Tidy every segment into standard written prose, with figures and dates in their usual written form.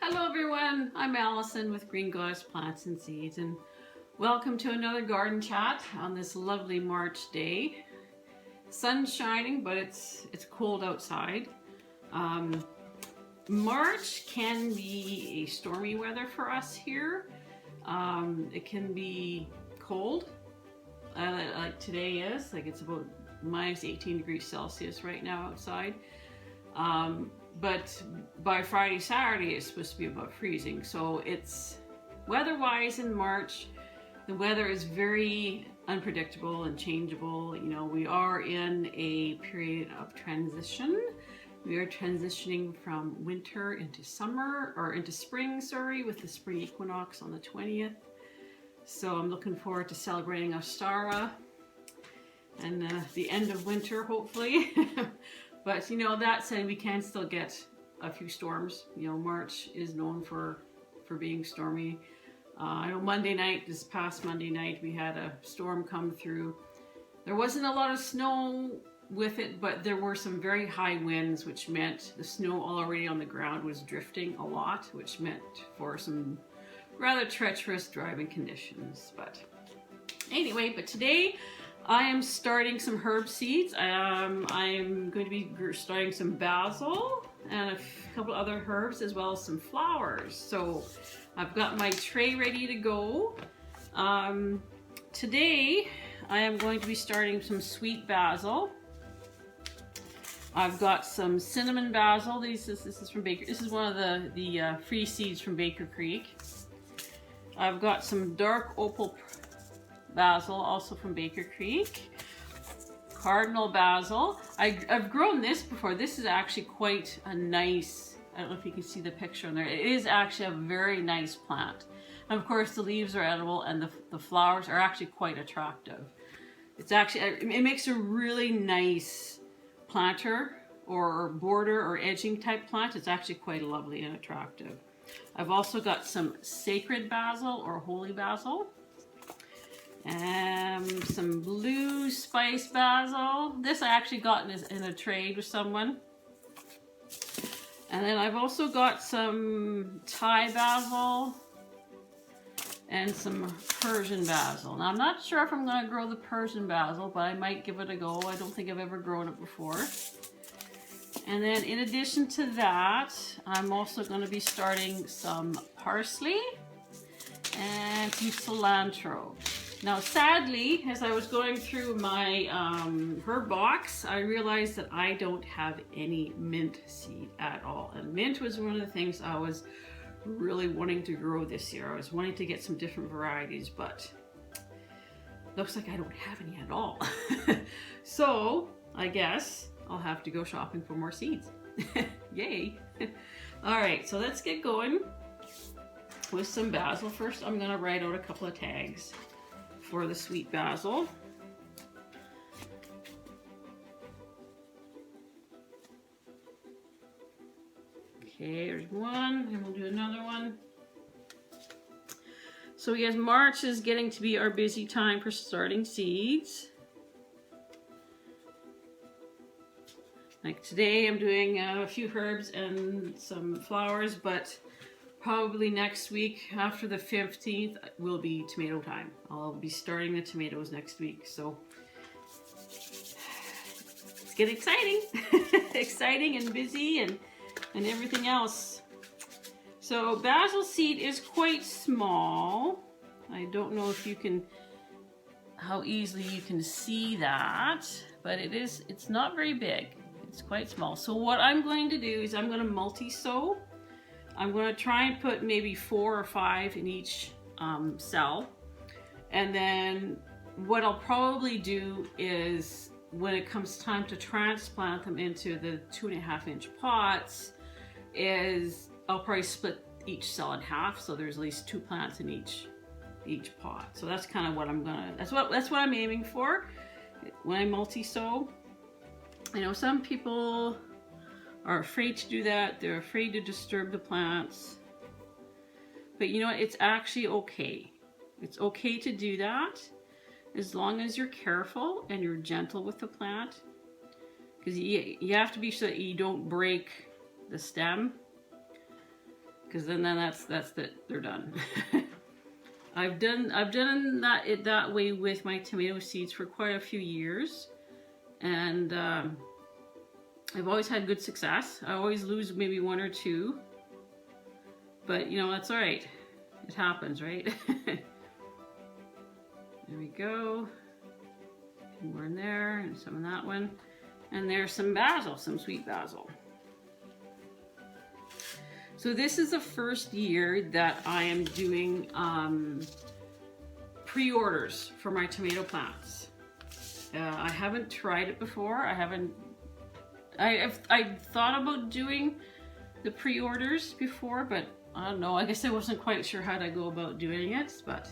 Hello everyone, I'm Allison with Green Goddess Plants and Seeds, and welcome to another garden chat on this lovely March day. Sun's shining, but it's cold outside. March can be a stormy weather for us here. It can be cold, like today is. Like it's about minus 18 degrees Celsius right now outside. But by Friday, Saturday, it's supposed to be about freezing. So it's weather-wise in March, the weather is very unpredictable and changeable. You know, we are in a period of transition. We are transitioning from winter into summer, or into spring, sorry, with the spring equinox on the 20th. So I'm looking forward to celebrating Ostara and the end of winter, hopefully. But you know, that said, we can still get a few storms. You know, March is known for being stormy. I know this past Monday night, we had a storm come through. There wasn't a lot of snow with it, but there were some very high winds, which meant the snow already on the ground was drifting a lot, which meant for some rather treacherous driving conditions. But anyway, but today, I am starting some herb seeds. I'm going to be starting some basil and a couple other herbs, as well as some flowers. So I've got my tray ready to go. Today I am going to be starting some sweet basil. I've got some cinnamon basil. This is from Baker. This is one of the free seeds from Baker Creek. I've got some dark opal basil, also from Baker Creek. Cardinal basil. I've grown this before. This is actually quite a nice, I don't know if you can see the picture on there. It is actually a very nice plant. And of course the leaves are edible and the flowers are actually quite attractive. It's actually, it makes a really nice planter or border or edging type plant. It's actually quite lovely and attractive. I've also got some sacred basil or holy basil. And some blue spice basil. This I actually got in a trade with someone. And then I've also got some Thai basil and some Persian basil. Now I'm not sure if I'm going to grow the Persian basil, but I might give it a go. I don't think I've ever grown it before. And then in addition to that, I'm also going to be starting some parsley and some cilantro. Now sadly, as I was going through my herb box, I realized that I don't have any mint seed at all. And mint was one of the things I was really wanting to grow this year. I was wanting to get some different varieties, but looks like I don't have any at all. So I guess I'll have to go shopping for more seeds. Yay! All right, so let's get going with some basil. First, I'm gonna write out a couple of tags for the sweet basil. Okay, there's one, and we'll do another one. So yes, March is getting to be our busy time for starting seeds. Like today I'm doing a few herbs and some flowers, but probably next week, after the 15th, will be tomato time. I'll be starting the tomatoes next week, so it's getting exciting. Exciting and busy and everything else. So basil seed is quite small. I don't know if you can, how easily you can see that, but it's not very big. It's quite small. So what I'm going to do is I'm going to multi-sow. I'm going to try and put maybe 4 or 5 in each cell. And then what I'll probably do is when it comes time to transplant them into the 2.5-inch pots, is I'll probably split each cell in half, so there's at least 2 plants in each pot. So that's kind of what I'm gonna, that's what I'm aiming for when I multi-sow. I know some people are afraid to do that. They're afraid to disturb the plants. But you know what? It's actually okay. It's okay to do that as long as you're careful and you're gentle with the plant. Because you have to be sure that you don't break the stem. because then that's it. They're done. I've done that way with my tomato seeds for quite a few years, and I've always had good success. I always lose maybe one or two, but you know, that's all right. It happens, right? There we go. A few more in there, and some in that one. And there's some basil, some sweet basil. So this is the first year that I am doing pre-orders for my tomato plants. I haven't tried it before. I've thought about doing the pre-orders before, but I don't know. I guess I wasn't quite sure how to go about doing it, but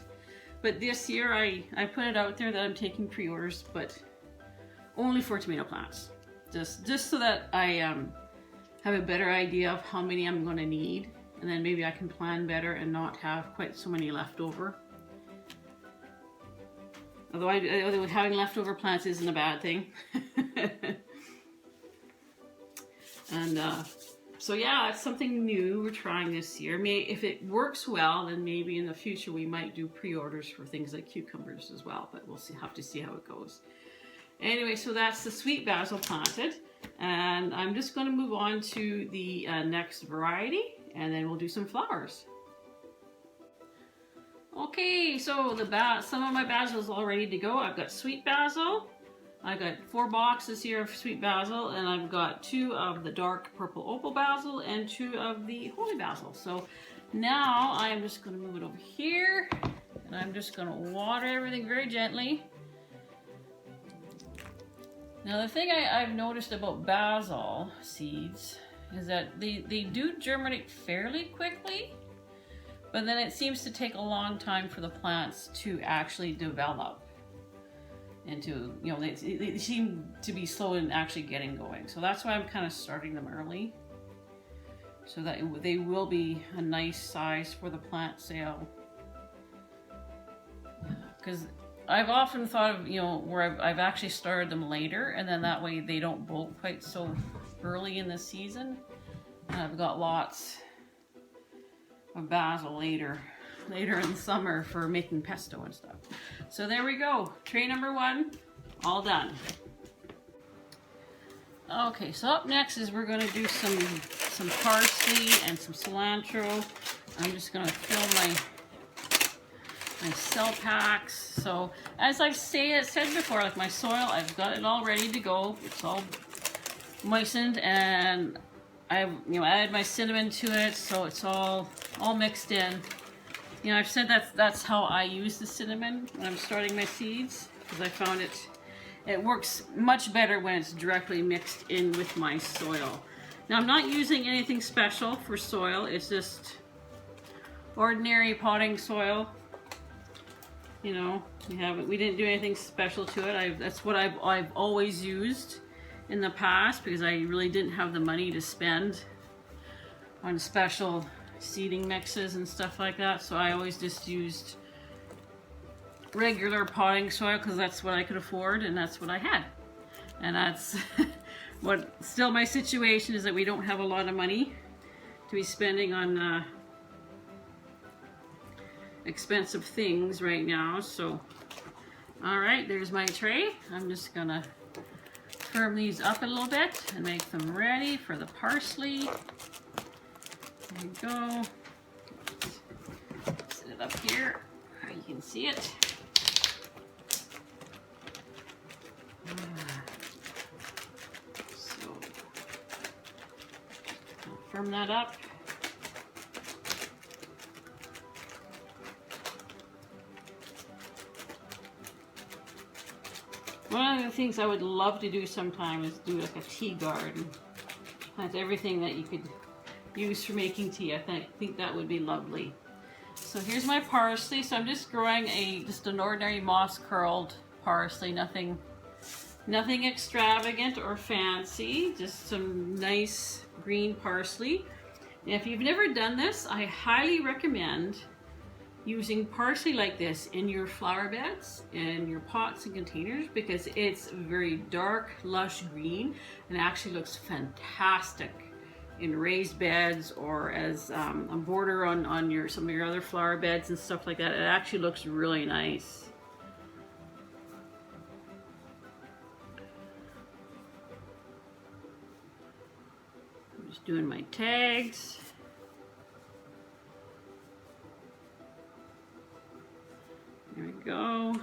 this year I put it out there that I'm taking pre-orders, but only for tomato plants. Just so that I have a better idea of how many I'm going to need, and then maybe I can plan better and not have quite so many left over. Although having leftover plants isn't a bad thing. And so yeah, it's something new we're trying this year. If it works well, then maybe in the future we might do pre-orders for things like cucumbers as well, but we'll have to see how it goes. Anyway, so that's the sweet basil planted, and I'm just going to move on to the next variety, and then we'll do some flowers. Okay, so some of my basil is all ready to go. I've got sweet basil. I've got 4 boxes here of sweet basil, and I've got 2 of the dark purple opal basil and 2 of the holy basil. So now I'm just going to move it over here, and I'm just going to water everything very gently. Now the thing I've noticed about basil seeds is that they do germinate fairly quickly, but then it seems to take a long time for the plants to actually develop into, you know, they seem to be slow in actually getting going. So that's why I'm kind of starting them early, so that they will be a nice size for the plant sale. Because I've often thought of, you know, where I've actually started them later, and then that way they don't bolt quite so early in the season. And I've got lots of basil later in the summer for making pesto and stuff. So there we go. Tray number 1, all done. Okay, so up next is we're going to do some parsley and some cilantro. I'm just going to fill my cell packs. So as I've said before, like my soil, I've got it all ready to go. It's all moistened, and I've added my cinnamon to it, so it's all mixed in. You know, I've said that's how I use the cinnamon when I'm starting my seeds, because I found it works much better when it's directly mixed in with my soil. Now I'm not using anything special for soil. It's just ordinary potting soil. You know, we didn't do anything special to it. That's what I've always used in the past, because I really didn't have the money to spend on special seeding mixes and stuff like that. So I always just used regular potting soil, because that's what I could afford and that's what I had. And that's what still my situation is, that we don't have a lot of money to be spending on expensive things right now. So all right, there's my tray. I'm just gonna firm these up a little bit and make them ready for the parsley. There you go. Set it up here where you can see it. So I'll firm that up. One of the things I would love to do sometime is do like a tea garden. Plant everything that you could use for making tea. I think that would be lovely. So here's my parsley. So I'm just growing just an ordinary moss curled parsley, nothing extravagant or fancy, just some nice green parsley. And if you've never done this, I highly recommend using parsley like this in your flower beds and your pots and containers, because it's very dark, lush green, and actually looks fantastic in raised beds or as a border on your some of your other flower beds and stuff like that. It actually looks really nice. I'm just doing my tags. There we go.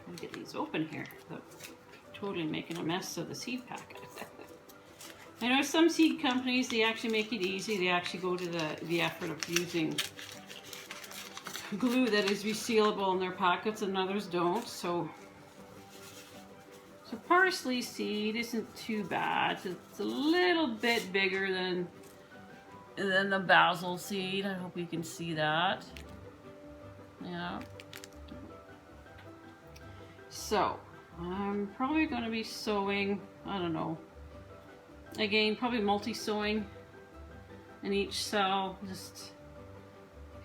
Trying to get these open here without totally making a mess of the seed packet. I know some seed companies, they actually make it easy. They actually go to the effort of using glue that is resealable in their packets, and others don't. So parsley seed isn't too bad. It's a little bit bigger than the basil seed. I hope you can see that. Yeah. So I'm probably going to be sowing, I don't know, again probably multi-sowing in each cell, just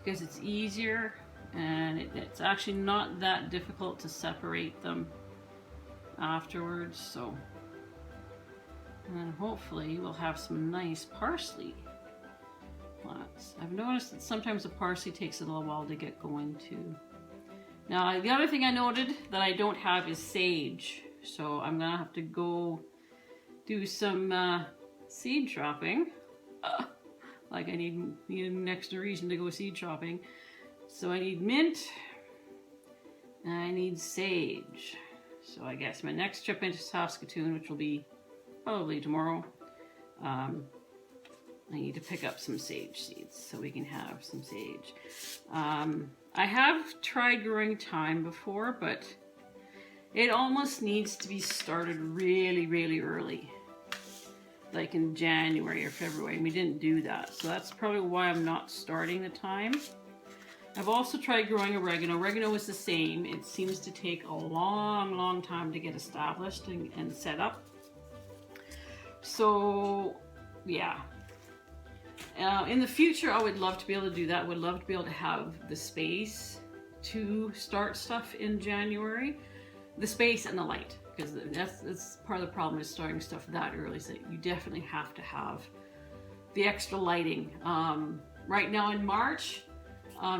because it's easier and it's actually not that difficult to separate them afterwards. So, and then hopefully we'll have some nice parsley plants. I've noticed that sometimes the parsley takes a little while to get going too. Now the other thing I noted that I don't have is sage, so I'm gonna have to go do some seed shopping. Like I need an extra reason to go seed shopping. So I need mint and I need sage. So I guess my next trip into Saskatoon, which will be probably tomorrow, I need to pick up some sage seeds so we can have some sage. I have tried growing thyme before, but it almost needs to be started really, really early. Like in January or February, and we didn't do that. So that's probably why I'm not starting the thyme. I've also tried growing oregano. Oregano is the same. It seems to take a long, long time to get established and set up. So, yeah. In the future, I would love to be able to do that. I would love to be able to have the space to start stuff in January. The space and the light. Because that's part of the problem with starting stuff that early, is that you definitely have to have the extra lighting. Right now in March,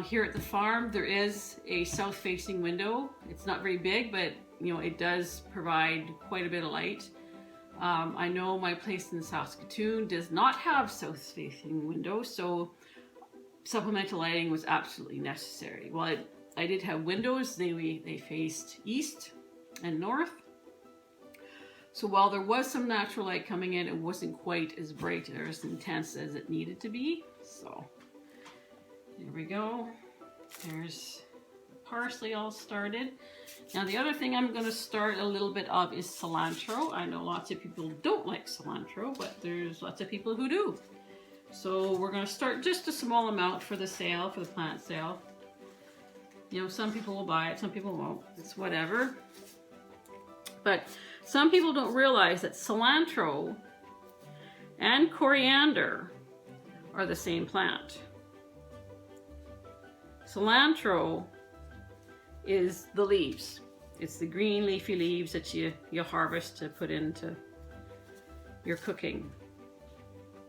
here at the farm, there is a south-facing window. It's not very big, but you know it does provide quite a bit of light. I know my place in Saskatoon does not have south-facing windows, so supplemental lighting was absolutely necessary. Well, I did have windows. They faced east and north. So while there was some natural light coming in, it wasn't quite as bright or as intense as it needed to be. So there we go. There's parsley all started. Now the other thing I'm going to start a little bit of is cilantro. I know lots of people don't like cilantro, but there's lots of people who do. So we're going to start just a small amount for the sale, for the plant sale. You know, some people will buy it, some people won't. It's whatever. But some people don't realize that cilantro and coriander are the same plant. Cilantro is the leaves. It's the green leafy leaves that you harvest to put into your cooking.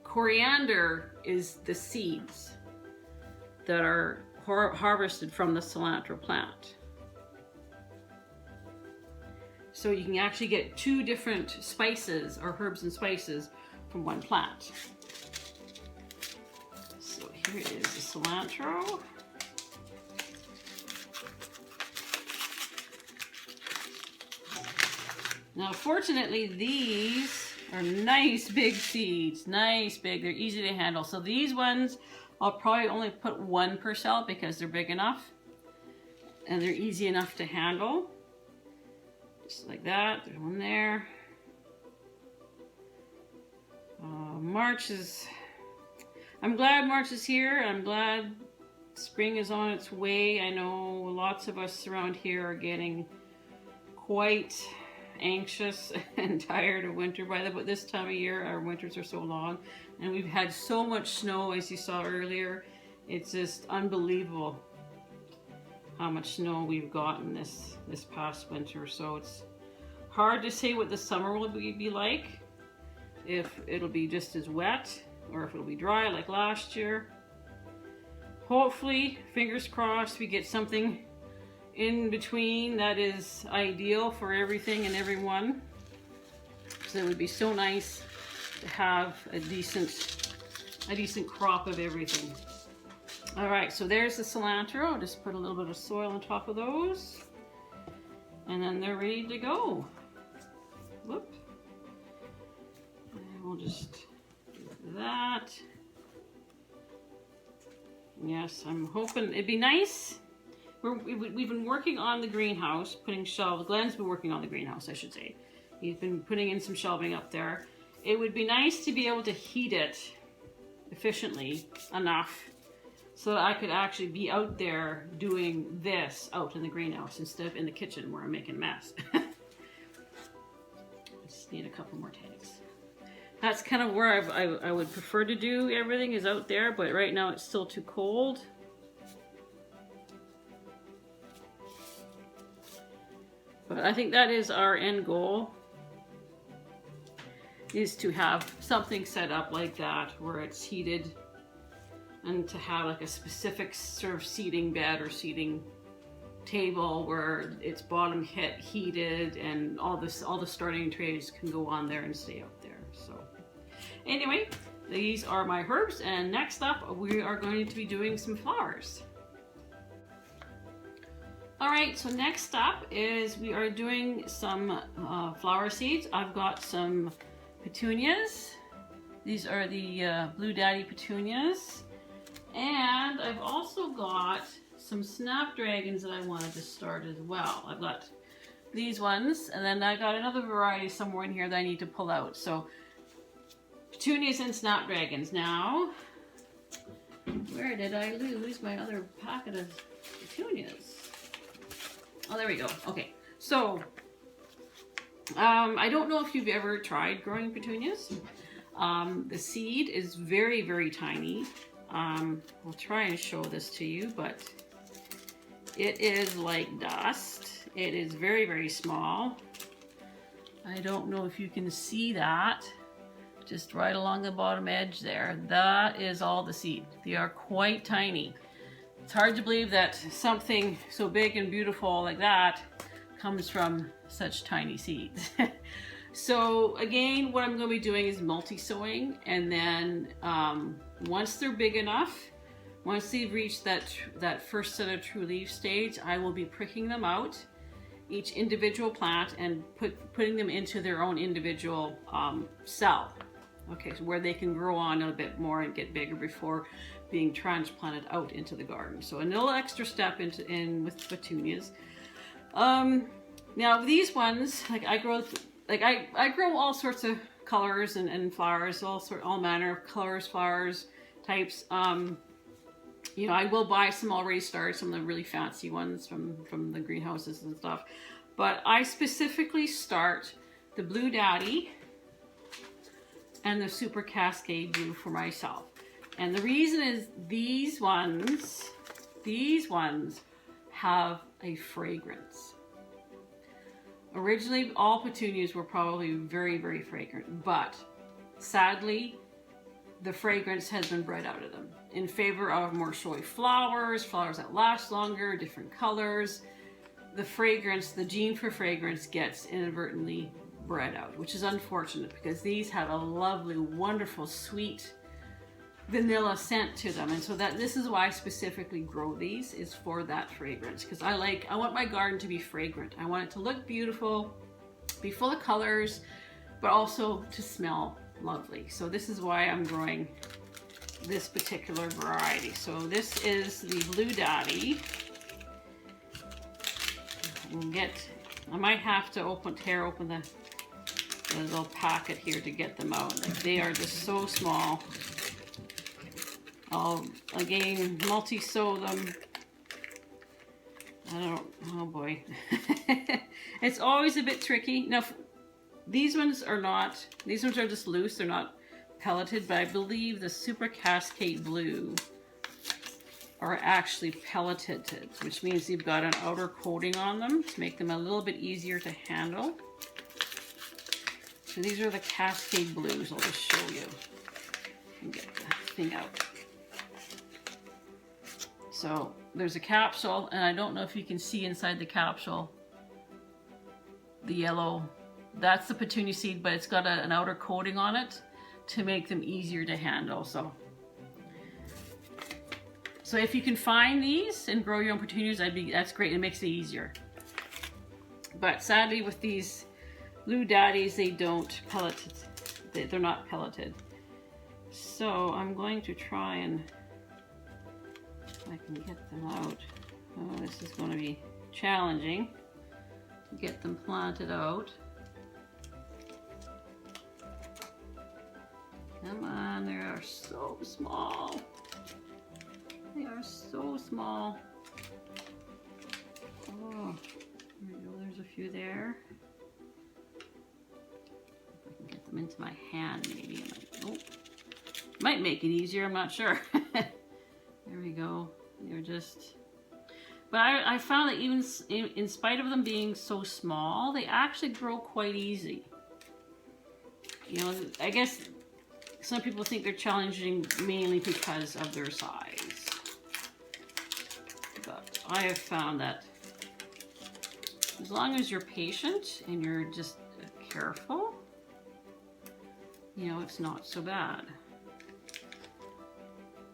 Coriander is the seeds that are harvested from the cilantro plant. So you can actually get two different spices or herbs and spices from one plant. So here is the cilantro. Now fortunately these are nice big seeds, nice big, they're easy to handle. So these ones I'll probably only put one per cell because they're big enough and they're easy enough to handle. Just like that, there's one there. March is, I'm glad March is here. I'm glad spring is on its way. I know lots of us around here are getting quite anxious and tired of winter. By this time of year, our winters are so long, and we've had so much snow, as you saw earlier. It's just unbelievable. how much snow we've gotten this past winter. So it's hard to say what the summer will be like, if it'll be just as wet or if it'll be dry like last year. Hopefully, fingers crossed, we get something in between that is ideal for everything and everyone. So it would be so nice to have a decent crop of everything. All right, so there's the cilantro. I'll just put a little bit of soil on top of those, and then they're ready to go. Whoop. And we'll just do that. Yes, I'm hoping it'd be nice. We've been working on the greenhouse, putting shelves. Glenn's been working on the greenhouse, I should say. He's been putting in some shelving up there. It would be nice to be able to heat it efficiently enough so that I could actually be out there doing this out in the greenhouse instead of in the kitchen where I'm making a mess. I just need a couple more tanks. That's kind of where I would prefer to do everything, is out there, but right now it's still too cold. But I think that is our end goal, is to have something set up like that where it's heated, and to have like a specific sort of seating bed or seating table where it's bottom heated, and all the starting trays can go on there and stay out there. So anyway, these are my herbs, and next up we are going to be doing some flowers. All right, so next up is we are doing some flower seeds. I've got some petunias. These are the Blue Daddy petunias. And I've also got some snapdragons that I wanted to start as well. I've got these ones, and then I got another variety somewhere in here that I need to pull out. So petunias and snapdragons. Now, where did I lose my other packet of petunias? Oh, there we go. Okay, so I don't know if you've ever tried growing petunias. The seed is very, very tiny. I'll try and show this to you, but it is like dust. It is very, very small. I don't know if you can see that. Just right along the bottom edge there. That is all the seed. They are quite tiny. It's hard to believe that something so big and beautiful like that comes from such tiny seeds. So again, what I'm going to be doing is multi-sowing, and then once they're big enough, once they've reached that first set of true leaf stage, I will be pricking them out, each individual plant, and putting them into their own individual cell. Okay, so where they can grow on a bit more and get bigger before being transplanted out into the garden. So a little extra step in with petunias. Now these ones, like I grow all sorts of colors and flowers, all manner of colors, flowers, types. You know, I will buy some already started, some of the really fancy ones from the greenhouses and stuff. But I specifically start the Blue Daddy and the Super Cascade Blue for myself. And the reason is these ones have a fragrance. Originally, all petunias were probably very, very fragrant, but sadly, the fragrance has been bred out of them in favor of more showy flowers, flowers that last longer, different colors. The fragrance, the gene for fragrance gets inadvertently bred out, which is unfortunate because these have a lovely, wonderful, sweet vanilla scent to them. And so this is why I specifically grow these, is for that fragrance, because I want my garden to be fragrant. I want it to look beautiful, be full of colors, but also to smell lovely. So this is why I'm growing this particular variety. So this is the Blue Daddy. I might have to tear open the little packet here to get them out. Like, they are just so small. I'll again multi-sow them. Oh boy. It's always a bit tricky. Now these ones are just loose, they're not pelleted, but I believe the Super Cascade Blue are actually pelleted, which means you've got an outer coating on them to make them a little bit easier to handle. So these are the Cascade Blues. I'll just show you and get the thing out. So there's a capsule, and I don't know if you can see inside the capsule the yellow. That's the petunia seed, but it's got an outer coating on it to make them easier to handle. So if you can find these and grow your own petunias, that's great. It makes it easier. But sadly, with these Blue Daddies, they don't pellet. They're not pelleted. So I'm going to try and, if I can get them out. Oh, this is going to be challenging to get them planted out. Come on, they are so small. They are so small. Oh, there we go. There's a few there. If I can get them into my hand, maybe. Might make it easier. I'm not sure. There we go. They're just. But I found that even in spite of them being so small, they actually grow quite easy. You know, I guess some people think they're challenging mainly because of their size. But I have found that as long as you're patient and you're just careful, you know, it's not so bad.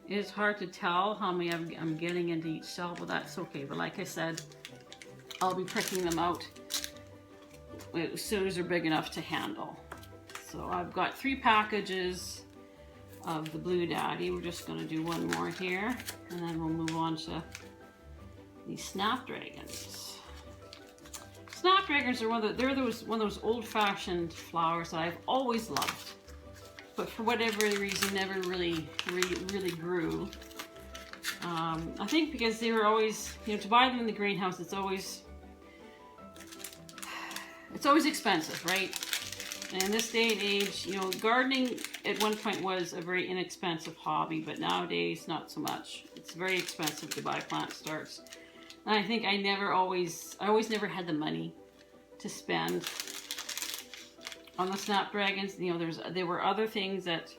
It is hard to tell how many I'm getting into each cell, but that's okay. But like I said, I'll be pricking them out as soon as they're big enough to handle. So I've got 3 packages of the Blue Daddy. We're just going to do one more here, and then we'll move on to these snapdragons. Snapdragons are one of those old-fashioned flowers that I've always loved, but for whatever reason never really grew. I think because they were always, you know, to buy them in the greenhouse, it's always expensive, right? And in this day and age, you know, gardening at one point was a very inexpensive hobby, but nowadays not so much. It's very expensive to buy plant starts. And I think I always never had the money to spend on the snapdragons. You know, there were other things that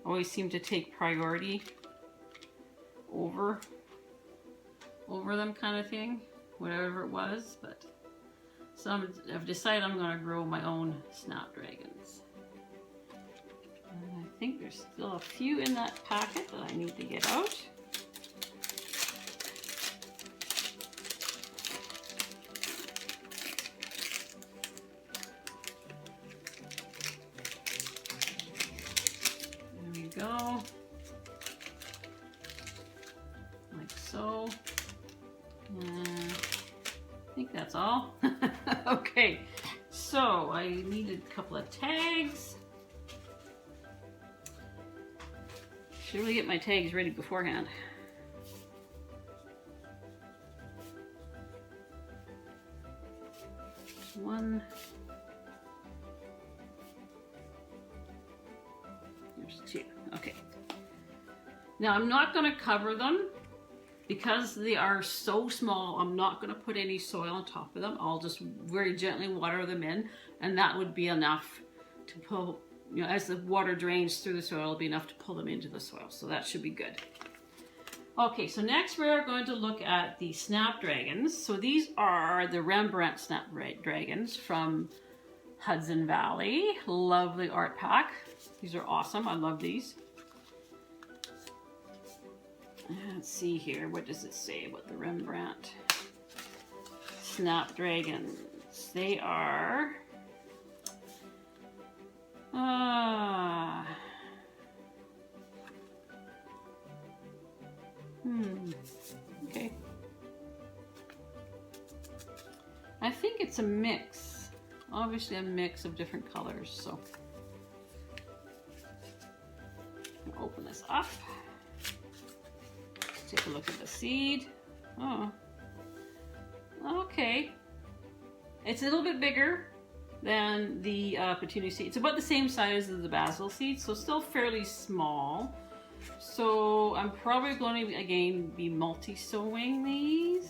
always seemed to take priority over them, kind of thing, whatever it was. But so I've decided I'm going to grow my own snapdragons. And I think there's still a few in that packet that I need to get out. There we go. Like so. I think that's all. Okay, so I needed a couple of tags. Should really get my tags ready beforehand. One. There's 2. Okay. Now I'm not going to cover them. Because they are so small, I'm not going to put any soil on top of them. I'll just very gently water them in, and that would be enough to pull, you know, as the water drains through the soil, it'll be enough to pull them into the soil. So that should be good. Okay, so next we are going to look at the snapdragons. So these are the Rembrandt snapdragons from Hudson Valley. Lovely art pack. These are awesome. I love these. Let's see here. What does it say about the Rembrandt snapdragons? They are okay. I think it's a mix. Obviously a mix of different colors, so I'll open this up. Take a look at the seed. Oh, okay. It's a little bit bigger than the petunia seed. It's about the same size as the basil seed, so still fairly small. So I'm probably going to again be multi-sowing these.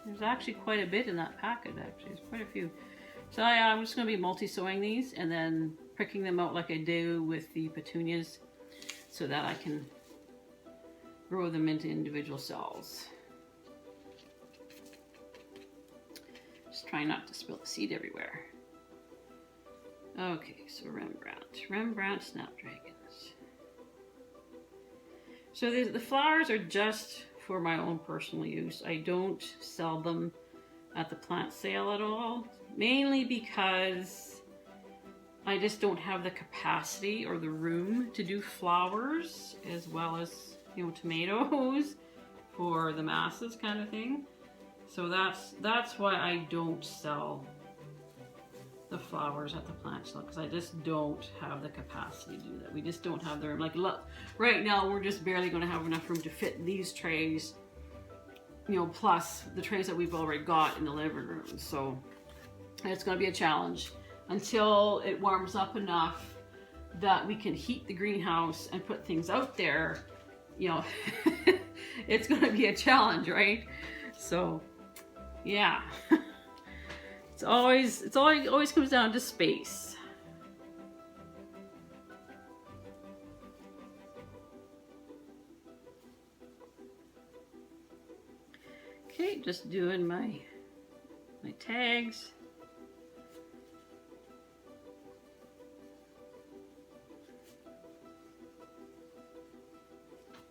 There's actually quite a bit in that packet, actually. There's quite a few. So I'm just going to be multi-sowing these and then pricking them out like I do with the petunias so that I can grow them into individual cells. Just trying not to spill the seed everywhere. Okay, so Rembrandt snapdragons. So the flowers are just for my own personal use. I don't sell them at the plant sale at all, mainly because I just don't have the capacity or the room to do flowers as well as, you know, tomatoes for the masses kind of thing. So that's why I don't sell the flowers at the plant sale, because I just don't have the capacity to do that. We just don't have the room. Like, look, right now we're just barely going to have enough room to fit these trays, you know, plus the trays that we've already got in the living room. So it's going to be a challenge until it warms up enough that we can heat the greenhouse and put things out there. You know, it's going to be a challenge, right? So yeah. It always comes down to space. Okay, just doing my tags.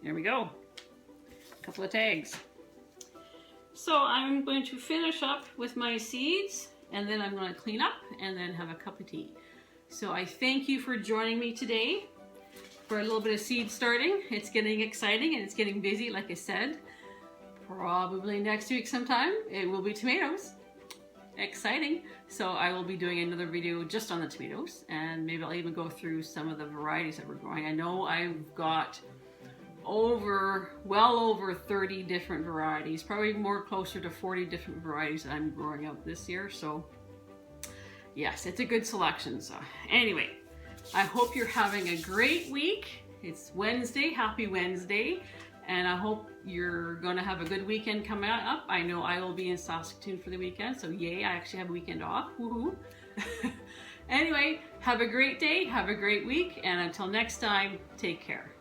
There we go. A couple of tags. So I'm going to finish up with my seeds, and then I'm going to clean up and then have a cup of tea. So I thank you for joining me today for a little bit of seed starting. It's getting exciting and it's getting busy, like I said. Probably next week sometime it will be tomatoes. Exciting. So I will be doing another video just on the tomatoes, and maybe I'll even go through some of the varieties that we're growing. I know I've got well over 30 different varieties, probably more closer to 40 different varieties that I'm growing out this year. So yes, it's a good selection. So anyway, I hope you're having a great week. It's Wednesday, happy Wednesday, and I hope you're gonna have a good weekend coming up. I know I will be in Saskatoon for the weekend, so yay, I actually have a weekend off. Woohoo. Anyway, have a great day, have a great week, and until next time, take care.